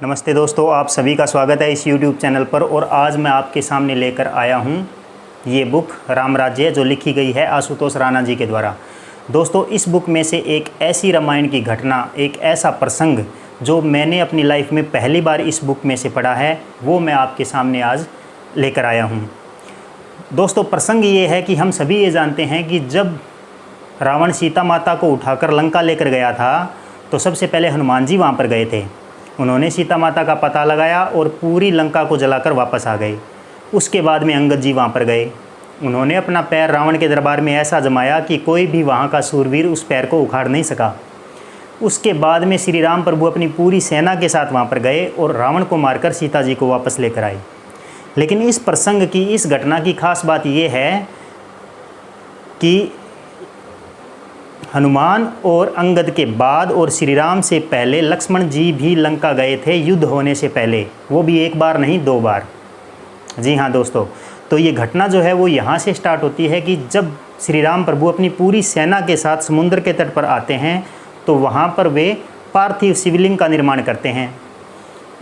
नमस्ते दोस्तों, आप सभी का स्वागत है इस YouTube चैनल पर। और आज मैं आपके सामने लेकर आया हूँ ये बुक राम राज्य, जो लिखी गई है आशुतोष राणा जी के द्वारा। दोस्तों, इस बुक में से एक ऐसी रामायण की घटना, एक ऐसा प्रसंग जो मैंने अपनी लाइफ में पहली बार इस बुक में से पढ़ा है, वो मैं आपके सामने आज लेकर आया हूँ। दोस्तों, प्रसंग ये है कि हम सभी ये जानते हैं कि जब रावण सीता माता को उठाकर लंका लेकर गया था, तो सबसे पहले हनुमान जी वहाँ पर गए थे। उन्होंने सीता माता का पता लगाया और पूरी लंका को जलाकर वापस आ गए। उसके बाद में अंगद जी वहाँ पर गए। उन्होंने अपना पैर रावण के दरबार में ऐसा जमाया कि कोई भी वहाँ का सूरवीर उस पैर को उखाड़ नहीं सका। उसके बाद में श्री राम प्रभु अपनी पूरी सेना के साथ वहाँ पर गए और रावण को मारकर सीता जी को वापस लेकर आए। लेकिन इस प्रसंग की, इस घटना की खास बात यह है कि हनुमान और अंगद के बाद और श्री राम से पहले लक्ष्मण जी भी लंका गए थे युद्ध होने से पहले, वो भी एक बार नहीं 2 बार। जी हाँ दोस्तों, तो ये घटना जो है वो यहाँ से स्टार्ट होती है कि जब श्री राम प्रभु अपनी पूरी सेना के साथ समुद्र के तट पर आते हैं, तो वहाँ पर वे पार्थिव शिवलिंग का निर्माण करते हैं।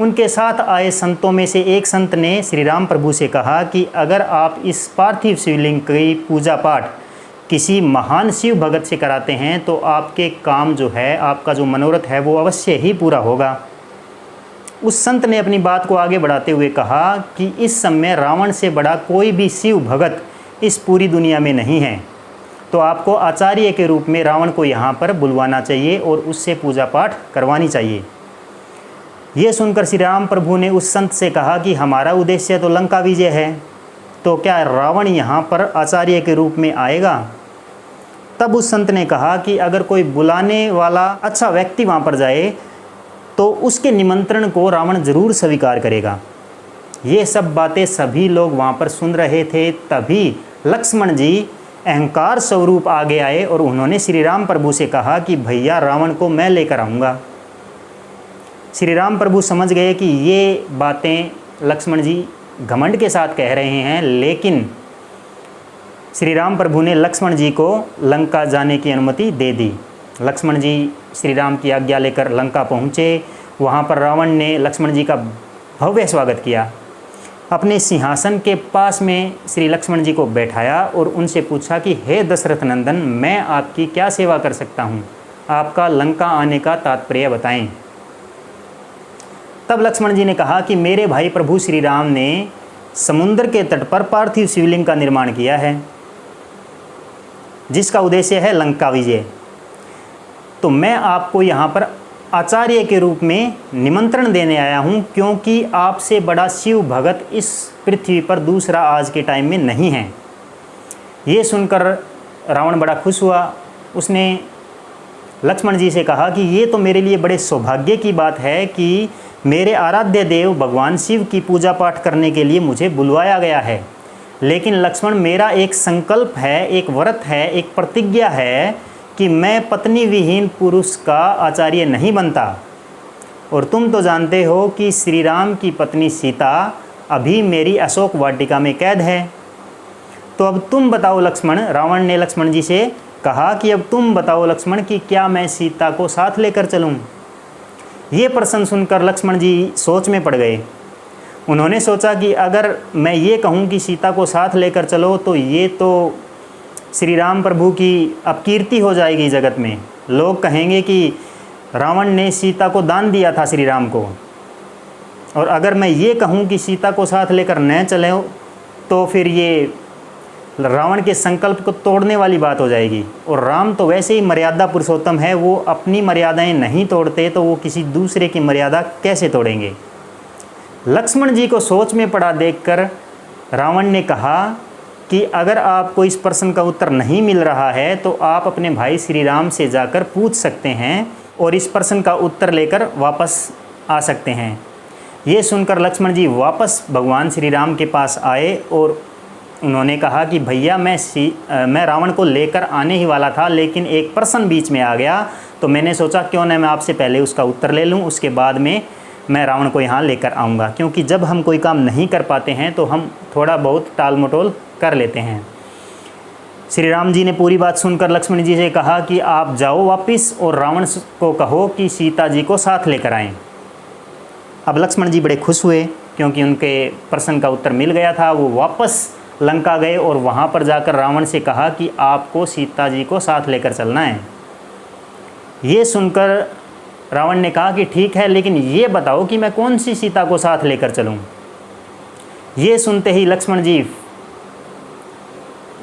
उनके साथ आए संतों में से एक संत ने श्री राम प्रभु से कहा कि अगर आप इस पार्थिव शिवलिंग की पूजा पाठ किसी महान शिव भगत से कराते हैं तो आपके काम जो है, आपका जो मनोरथ है, वो अवश्य ही पूरा होगा। उस संत ने अपनी बात को आगे बढ़ाते हुए कहा कि इस समय रावण से बड़ा कोई भी शिव भगत इस पूरी दुनिया में नहीं है, तो आपको आचार्य के रूप में रावण को यहाँ पर बुलवाना चाहिए और उससे पूजा पाठ करवानी चाहिए। ये सुनकर श्री राम प्रभु ने उस संत से कहा कि हमारा उद्देश्य तो लंका विजय है, तो क्या रावण यहाँ पर आचार्य के रूप में आएगा? तब उस संत ने कहा कि अगर कोई बुलाने वाला अच्छा व्यक्ति वहाँ पर जाए तो उसके निमंत्रण को रावण ज़रूर स्वीकार करेगा। ये सब बातें सभी लोग वहाँ पर सुन रहे थे। तभी लक्ष्मण जी अहंकार स्वरूप आगे आए और उन्होंने श्री राम प्रभु से कहा कि भैया, रावण को मैं लेकर आऊँगा। श्री राम प्रभु समझ गए कि ये बातें लक्ष्मण जी घमंड के साथ कह रहे हैं, लेकिन श्री राम प्रभु ने लक्ष्मण जी को लंका जाने की अनुमति दे दी। लक्ष्मण जी श्री राम की आज्ञा लेकर लंका पहुँचे। वहाँ पर रावण ने लक्ष्मण जी का भव्य स्वागत किया। अपने सिंहासन के पास में श्री लक्ष्मण जी को बैठाया और उनसे पूछा कि हे दशरथ नंदन, मैं आपकी क्या सेवा कर सकता हूँ? आपका लंका आने का तात्पर्य बताएं। तब लक्ष्मण जी ने कहा कि मेरे भाई प्रभु श्री राम ने समुद्र के तट पर पार्थिव शिवलिंग का निर्माण किया है, जिसका उद्देश्य है लंका विजय। तो मैं आपको यहाँ पर आचार्य के रूप में निमंत्रण देने आया हूँ, क्योंकि आपसे बड़ा शिव भगत इस पृथ्वी पर दूसरा आज के टाइम में नहीं है। ये सुनकर रावण बड़ा खुश हुआ। उसने लक्ष्मण जी से कहा कि ये तो मेरे लिए बड़े सौभाग्य की बात है कि मेरे आराध्य देव भगवान शिव की पूजा पाठ करने के लिए मुझे बुलवाया गया है। लेकिन लक्ष्मण, मेरा एक संकल्प है, एक व्रत है, एक प्रतिज्ञा है कि मैं पत्नी विहीन पुरुष का आचार्य नहीं बनता। और तुम तो जानते हो कि श्री राम की पत्नी सीता अभी मेरी अशोक वाटिका में कैद है। तो अब तुम बताओ लक्ष्मण, रावण ने लक्ष्मण जी से कहा कि अब तुम बताओ लक्ष्मण कि क्या मैं सीता को साथ लेकर चलूँ? ये प्रश्न सुनकर लक्ष्मण जी सोच में पड़ गए। उन्होंने सोचा कि अगर मैं ये कहूँ कि सीता को साथ लेकर चलो, तो ये तो श्री राम प्रभु की अपकीर्ति हो जाएगी जगत में। लोग कहेंगे कि रावण ने सीता को दान दिया था श्री राम को। और अगर मैं ये कहूँ कि सीता को साथ लेकर न चले, तो फिर ये रावण के संकल्प को तोड़ने वाली बात हो जाएगी। और राम तो वैसे ही मर्यादा पुरुषोत्तम है, वो अपनी मर्यादाएं नहीं तोड़ते, तो वो किसी दूसरे की मर्यादा कैसे तोड़ेंगे? लक्ष्मण जी को सोच में पड़ा देखकर रावण ने कहा कि अगर आपको इस प्रश्न का उत्तर नहीं मिल रहा है, तो आप अपने भाई श्री राम से जाकर पूछ सकते हैं और इस प्रश्न का उत्तर लेकर वापस आ सकते हैं। ये सुनकर लक्ष्मण जी वापस भगवान श्री राम के पास आए और उन्होंने कहा कि भैया, मैं रावण को लेकर आने ही वाला था, लेकिन एक प्रश्न बीच में आ गया, तो मैंने सोचा क्यों न मैं आपसे पहले उसका उत्तर ले लूँ, उसके बाद में मैं रावण को यहाँ लेकर आऊँगा। क्योंकि जब हम कोई काम नहीं कर पाते हैं तो हम थोड़ा बहुत टाल मटोल कर लेते हैं। श्री राम जी ने पूरी बात सुनकर लक्ष्मण जी से कहा कि आप जाओ वापस और रावण को कहो कि सीता जी को साथ लेकर आएं। अब लक्ष्मण जी बड़े खुश हुए क्योंकि उनके प्रश्न का उत्तर मिल गया था। वो वापस लंका गए और वहाँ पर जाकर रावण से कहा कि आपको सीता जी को साथ लेकर चलना है। ये सुनकर रावण ने कहा कि ठीक है, लेकिन ये बताओ कि मैं कौन सी सीता को साथ लेकर चलूँ। ये सुनते ही लक्ष्मण जी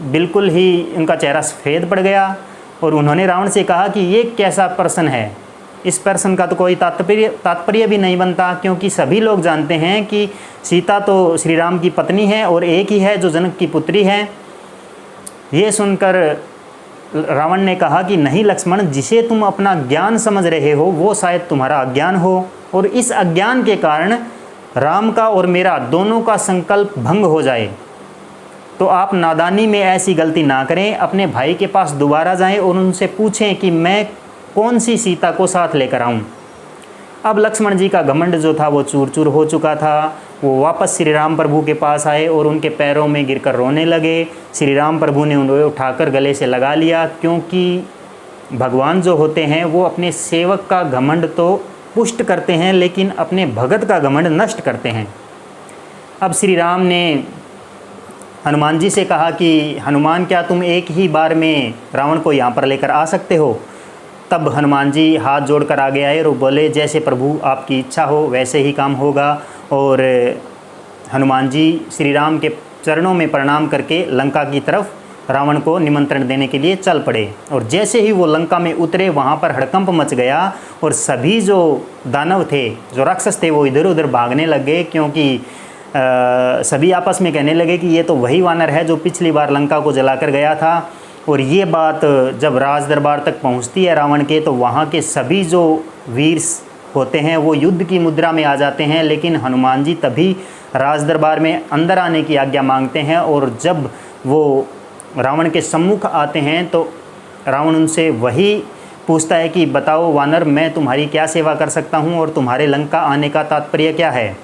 बिल्कुल ही उनका चेहरा सफ़ेद पड़ गया और उन्होंने रावण से कहा कि ये कैसा प्रश्न है, इस प्रश्न का तो कोई तात्पर्य भी नहीं बनता, क्योंकि सभी लोग जानते हैं कि सीता तो श्री राम की पत्नी है और एक ही है जो जनक की पुत्री है। ये सुनकर रावण ने कहा कि नहीं लक्ष्मण, जिसे तुम अपना ज्ञान समझ रहे हो वो शायद तुम्हारा अज्ञान हो, और इस अज्ञान के कारण राम का और मेरा दोनों का संकल्प भंग हो जाए। तो आप नादानी में ऐसी गलती ना करें, अपने भाई के पास दोबारा जाएं और उनसे पूछें कि मैं कौन सी सीता को साथ लेकर आऊं। अब लक्ष्मण जी का घमंड जो था वो चूर चूर हो चुका था। वो वापस श्री राम प्रभु के पास आए और उनके पैरों में गिरकर रोने लगे। श्री राम प्रभु ने उन्हें उठाकर गले से लगा लिया, क्योंकि भगवान जो होते हैं वो अपने सेवक का घमंड तो पुष्ट करते हैं लेकिन अपने भगत का घमंड नष्ट करते हैं। अब श्री राम ने हनुमान जी से कहा कि हनुमान, क्या तुम एक ही बार में रावण को यहाँ पर लेकर आ सकते हो। तब हनुमान जी हाथ जोड़कर आगे आए और बोले, जैसे प्रभु आपकी इच्छा हो वैसे ही काम होगा। और हनुमान जी श्री राम के चरणों में प्रणाम करके लंका की तरफ रावण को निमंत्रण देने के लिए चल पड़े। और जैसे ही वो लंका में उतरे वहाँ पर हड़कंप मच गया और सभी जो दानव थे, जो राक्षस थे, वो इधर उधर भागने लग गए, क्योंकि सभी आपस में कहने लगे कि ये तो वही वानर है जो पिछली बार लंका को जलाकर गया था। और ये बात जब राज दरबार तक पहुंचती है रावण के, तो वहाँ के सभी जो वीर होते हैं वो युद्ध की मुद्रा में आ जाते हैं। लेकिन हनुमान जी तभी राज दरबार में अंदर आने की आज्ञा मांगते हैं, और जब वो रावण के सम्मुख आते हैं तो रावण उनसे वही पूछता है कि बताओ वानर, मैं तुम्हारी क्या सेवा कर सकता हूँ और तुम्हारे लंका आने का तात्पर्य क्या है।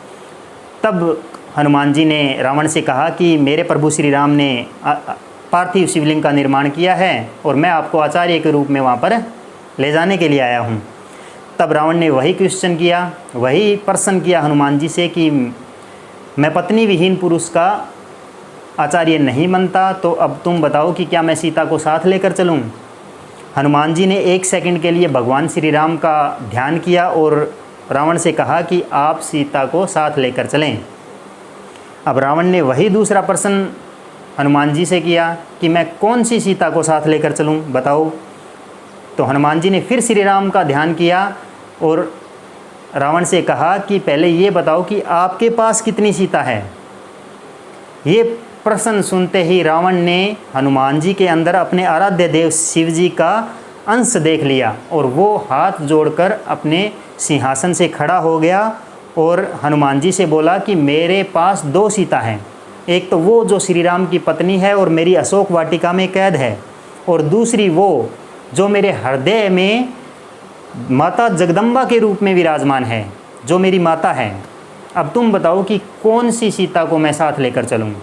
तब हनुमान जी ने रावण से कहा कि मेरे प्रभु श्री राम ने पार्थिव शिवलिंग का निर्माण किया है और मैं आपको आचार्य के रूप में वहाँ पर ले जाने के लिए आया हूँ। तब रावण ने वही क्वेश्चन किया, वही प्रश्न किया हनुमान जी से कि मैं पत्नी विहीन पुरुष का आचार्य नहीं बनता, तो अब तुम बताओ कि क्या मैं सीता को साथ लेकर चलूँ। हनुमान जी ने एक सेकंड के लिए भगवान श्री राम का ध्यान किया और रावण से कहा कि आप सीता को साथ लेकर चलें। अब रावण ने वही दूसरा प्रश्न हनुमान जी से किया कि मैं कौन सी सीता को साथ लेकर चलूं, बताओ। तो हनुमान जी ने फिर श्री राम का ध्यान किया और रावण से कहा कि पहले ये बताओ कि आपके पास कितनी सीता है। ये प्रश्न सुनते ही रावण ने हनुमान जी के अंदर अपने आराध्य देव शिव जी का अंश देख लिया और वो हाथ जोड़कर अपने सिंहासन से खड़ा हो गया और हनुमान जी से बोला कि मेरे पास 2 सीता हैं। एक तो वो जो श्री राम की पत्नी है और मेरी अशोक वाटिका में कैद है, और दूसरी वो जो मेरे हृदय में माता जगदम्बा के रूप में विराजमान है, जो मेरी माता है। अब तुम बताओ कि कौन सी सीता को मैं साथ लेकर चलूँ।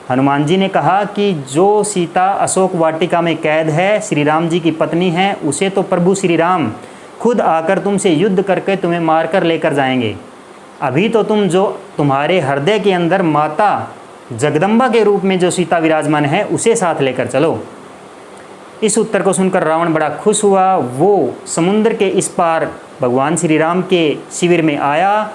हनुमान जी ने कहा कि जो सीता अशोक वाटिका में कैद है, श्री राम जी की पत्नी है, उसे तो प्रभु श्री राम खुद आकर तुमसे युद्ध करके तुम्हें मारकर लेकर जाएंगे। अभी तो तुम जो तुम्हारे हृदय के अंदर माता जगदम्बा के रूप में जो सीता विराजमान है उसे साथ लेकर चलो। इस उत्तर को सुनकर रावण बड़ा खुश हुआ। वो समुद्र के इस पार भगवान श्री राम के शिविर में आया।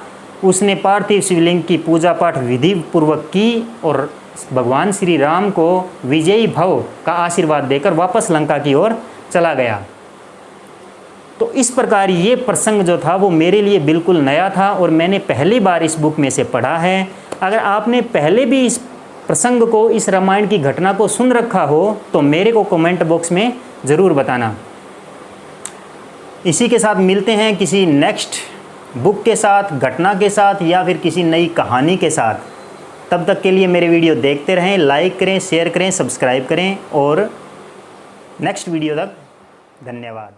उसने पार्थिव शिवलिंग की पूजा पाठ विधि पूर्वक की और भगवान श्री राम को विजयी भव का आशीर्वाद देकर वापस लंका की ओर चला गया। तो इस प्रकार ये प्रसंग जो था वो मेरे लिए बिल्कुल नया था और मैंने पहली बार इस बुक में से पढ़ा है। अगर आपने पहले भी इस प्रसंग को, इस रामायण की घटना को सुन रखा हो तो मेरे को कमेंट बॉक्स में ज़रूर बताना। इसी के साथ मिलते हैं किसी नेक्स्ट बुक के साथ, घटना के साथ या फिर किसी नई कहानी के साथ। तब तक के लिए मेरे वीडियो देखते रहें, लाइक करें, शेयर करें, सब्सक्राइब करें और नेक्स्ट वीडियो तक धन्यवाद।